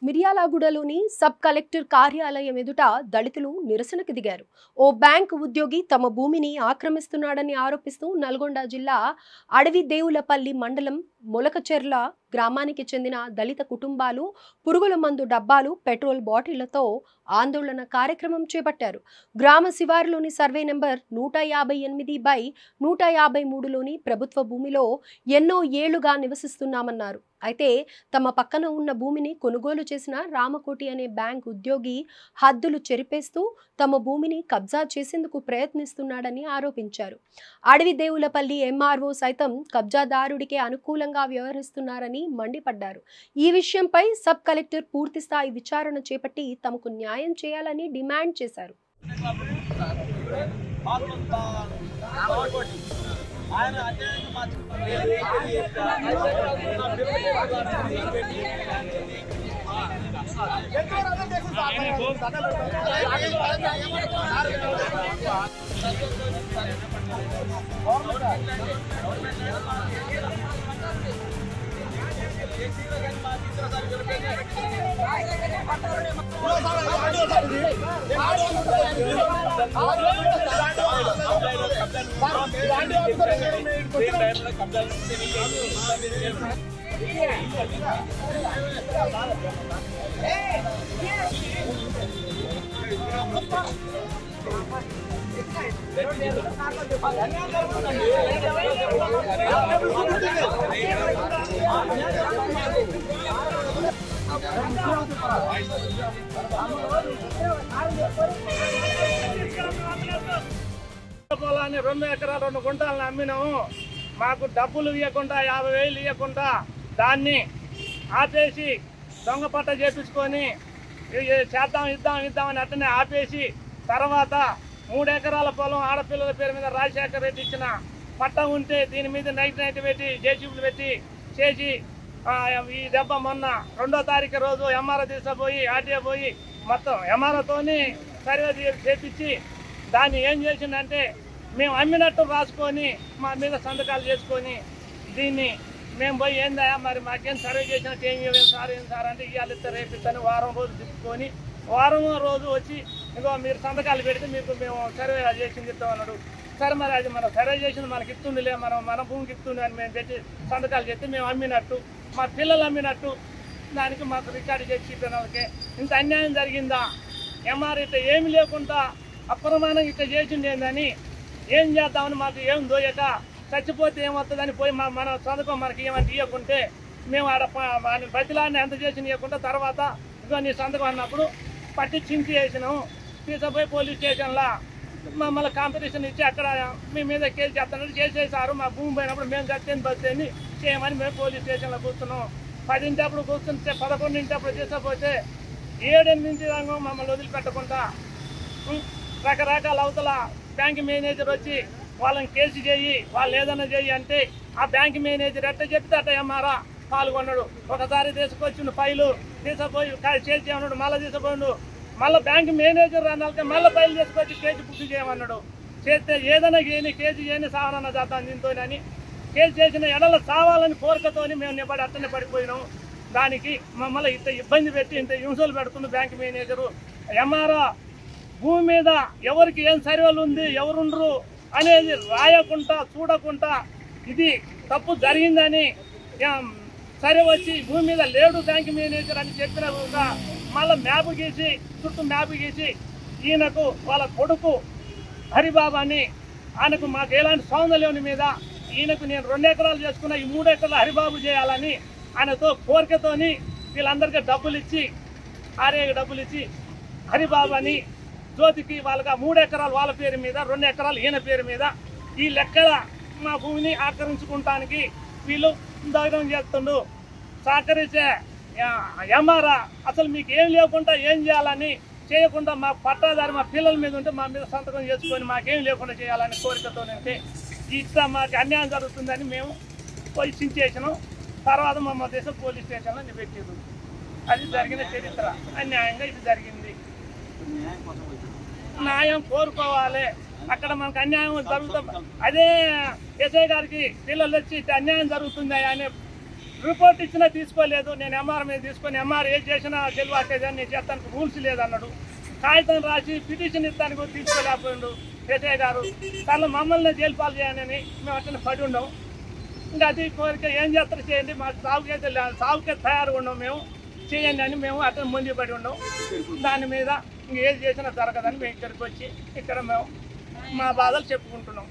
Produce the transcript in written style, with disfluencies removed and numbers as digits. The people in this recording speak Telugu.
మిర్యాలగూడలోని సబ్ కలెక్టర్ కార్యాలయం ఎదుట దళితులు నిరసనకు దిగారు. ఓ బ్యాంక్ ఉద్యోగి తమ భూమిని ఆక్రమిస్తున్నాడని ఆరోపిస్తూ నల్గొండ జిల్లా అడవిదేవులపల్లి మండలం మొలకచెర్ల గ్రామానికి చెందిన దళిత కుటుంబాలు పురుగుల మందు డబ్బాలు, పెట్రోల్ బాటిళ్లతో ఆందోళన కార్యక్రమం చేపట్టారు. గ్రామ శివారులోని సర్వే నెంబర్ 158/153లోని ప్రభుత్వ భూమిలో ఎన్నో ఏళ్లుగా నివసిస్తున్నామన్నారు. అయితే తమ పక్కన ఉన్న భూమిని కొనుగోలు చేసిన రామకోటి అనే బ్యాంక్ ఉద్యోగి హద్దులు చెరిపేస్తూ తమ భూమిని కబ్జా చేసేందుకు ప్రయత్నిస్తున్నాడని ఆరోపించారు. అడవిదేవులపల్లి ఎంఆర్ఓ సైతం కబ్జాదారుడికే అనుకూలంగా వ్యవహరిస్తున్నారని మండిపడ్డారు. ఈ విషయంపై సబ్ కలెక్టర్ పూర్తి స్థాయి విచారణ చేపట్టి తమకు న్యాయం చేయాలని డిమాండ్ చేశారు. పొలాన్ని 2 ఎకరాలు 2 గుంటలను అమ్మినాము. మాకు డబ్బులు ఇవ్వకుండా 50,000 ఇవ్వకుండా దాన్ని ఆపేసి దొంగ పట్ట చేపించుకొని ఇద్దామని అట్టనే ఆపేసి తర్వాత 3 ఎకరాల పొలం ఆడపిల్లల పేరు మీద రాజశేఖర్ రెడ్డి ఇచ్చిన పట్ట ఉంటే దీని మీద నైట్ పెట్టి జేసీబీలు పెట్టి చేసి ఈ దెబ్బ మొన్న 2వ తారీఖు రోజు ఎంఆర్ఓ తీసుకుపోయి ఆర్టీఏ పోయి మొత్తం ఎంఆర్ఓతోని సర్వే చేపించి దాన్ని ఏం చేసిందంటే మేము అమ్మినట్టు రాసుకొని మా మీద సంతకాలు చేసుకొని దీన్ని మేము పోయి ఏందా మరి మాకేం సర్వే చేసినట్టు ఏం సార్ అంటే ఇవాళ ఇస్తే రేపిస్తాను వారం రోజులు తిప్పుకొని వారం రోజు వచ్చి ఇంకో మీరు సంతకాలు పెడితే మీకు మేము సర్వే చేసింది ఇస్తాం అన్నాడు. సరే మరి అది మనం సర్వే చేసింది మనకి ఇస్తుందిలే మన భూమికి ఇస్తుంది అని మేము పెట్టి సంతకాలు చేస్తే మేము అమ్మినట్టు మా పిల్లలు అమ్మినట్టు దానికి మాకు రికార్డు చేసి వాళ్ళకి ఇంత అన్యాయం జరిగిందా? ఎంఆర్ ఇట్లా ఏమి లేకుండా అప్రమాణం ఇట్లా చేసింది ఏందని ఏం చేద్దామని మాకు ఏం దోయక చచ్చిపోతే ఏమవుతుందని పోయి మన చదువుకో మనకి ఏమంటే ఇవ్వకుంటే మేము ఆడ బతిలాన్ని ఎంత చేసి ఇవ్వకుండా తర్వాత ఇదిగో నీ సంతకం అన్నప్పుడు పట్టి చించి వేసినాము. తీసుకుపోయి పోలీస్ స్టేషన్లో మమ్మల్ని కాంపిటీషన్ ఇచ్చి అక్కడ మీ మీద కేసు చేస్తానని చేసేసారు. మా భూమి పోయినప్పుడు మేము కట్టేది బస్తేని చేయమని మేము పోలీస్ స్టేషన్లో కూర్చున్నాం. 10 కూర్చుంటే 11 తీసుకపోతే 7-8 దాకా మమ్మల్ని వదిలిపెట్టకుండా రకరకాల అవతల బ్యాంక్ మేనేజర్ వచ్చి వాళ్ళని కేసు చేయి వాళ్ళు ఏదన్నా చేయి అంటే ఆ బ్యాంక్ మేనేజర్ ఎట్ట చెప్తే అట్ట ఎంఆర్ఆ పాల్గొన్నాడు. ఒకసారి తీసుకొచ్చిన ఫైలు తీసుకుపోయి చేసి చేయమన్నాడు, మళ్ళీ తీసుకుపోయాడు. మళ్ళీ బ్యాంక్ మేనేజర్ అన్నాక మళ్ళీ ఫైల్ తీసుకొచ్చి కేసు బుక్ చేయమన్నాడు. చేస్తే ఏదైనా చేయని కేసు చేయని సావనన్న చేద్దాం దీంతోనని కేసు చేసిన ఎడల సావాలని కోరికతోని మేము నిలబడి అట్టనే పడిపోయినాం. దానికి మమ్మల్ని ఇంత ఇబ్బంది పెట్టి ఇంత హింసలు పెడుతుంది బ్యాంక్ మేనేజరు. ఎంఆర్ఆ భూమి మీద ఎవరికి ఏం సర్వేలు ఉంది ఎవరుండ్రు అనేది రాయకుండా చూడకుండా ఇది తప్పు జరిగిందని సరే వచ్చి భూమి మీద లేడు బ్యాంక్ మేనేజర్ అని చెప్పిన మళ్ళీ మ్యాప్ గీసి చుట్టూ మ్యాప్ గీసి ఈయనకు వాళ్ళ కొడుకు హరిబాబు అని ఆయనకు మాకు ఎలాంటి సౌందర్యం మీద ఈయనకు నేను 2 ఎకరాలు చేసుకున్న ఈ 3 ఎకరాలు హరిబాబు చేయాలని ఆయనతో కోరికతోని వీళ్ళందరికీ డబ్బులు ఇచ్చి ఆర్ఏకి డబ్బులు ఇచ్చి హరిబాబు అని జ్యోతికి వాళ్ళకి 3 ఎకరాలు వాళ్ళ పేరు మీద 2 ఎకరాలు ఈయన పేరు మీద ఈ లెక్కల మా భూమిని ఆక్రమించుకుంటానికి వీళ్ళు దగ్ధం చేస్తుండు. సహకరించే ఎంఆర్ఆ అసలు మీకు ఏం లేకుండా ఏం చేయాలని చేయకుండా మా పట్టాదారి మా పిల్లల మీద ఉంటే మా మీద సంతకం చేసుకొని మాకేం లేకుండా చేయాలని కోరికతోనంటే ఇట్లా మాకు అన్యాయం జరుగుతుందని మేము పోయి చించేసినాం. తర్వాత మా దేశ పోలీస్ స్టేషన్లో పెట్టారు. అది జరిగిన చరిత్ర. అన్యాయంగా ఇది జరిగింది. న్యాయం కోరుకోవాలి. అక్కడ మనకు అన్యాయం జరుగుతుంది. అదే ఎస్ఐ గారికి పిల్లలు వచ్చి అన్యాయం జరుగుతుంది అనే రిపోర్ట్ ఇచ్చినా తీసుకోలేదు. నేను ఎంఆర్ మీద తీసుకొని ఎంఆర్ ఏం చేసినా చెల్లువాకేదని నేను చేస్తానికి రూల్స్ లేదన్నాడు. కాగితం రాసి పిటిషన్ ఇస్తానికి కూడా తీసుకోలేకపోయిండు ఎస్ఐ గారు. తను మమ్మల్ని జైలు పాలు చేయనని మేము అట్లా పడి ఉన్నాం. ఇంకా అది కోరిక ఏం చేస్తారు చేయండి, మాకు సాగుకే తయారుగా ఉన్నాం, మేము చేయండి అని మేము అట్లా ముందు పడి ఉన్నాం. దాని మీద ఇంకేది చేసినా జరగదని మేము ఇక్కడికి వచ్చి ఇక్కడ మేము మా బాధలు చెప్పుకుంటున్నాం.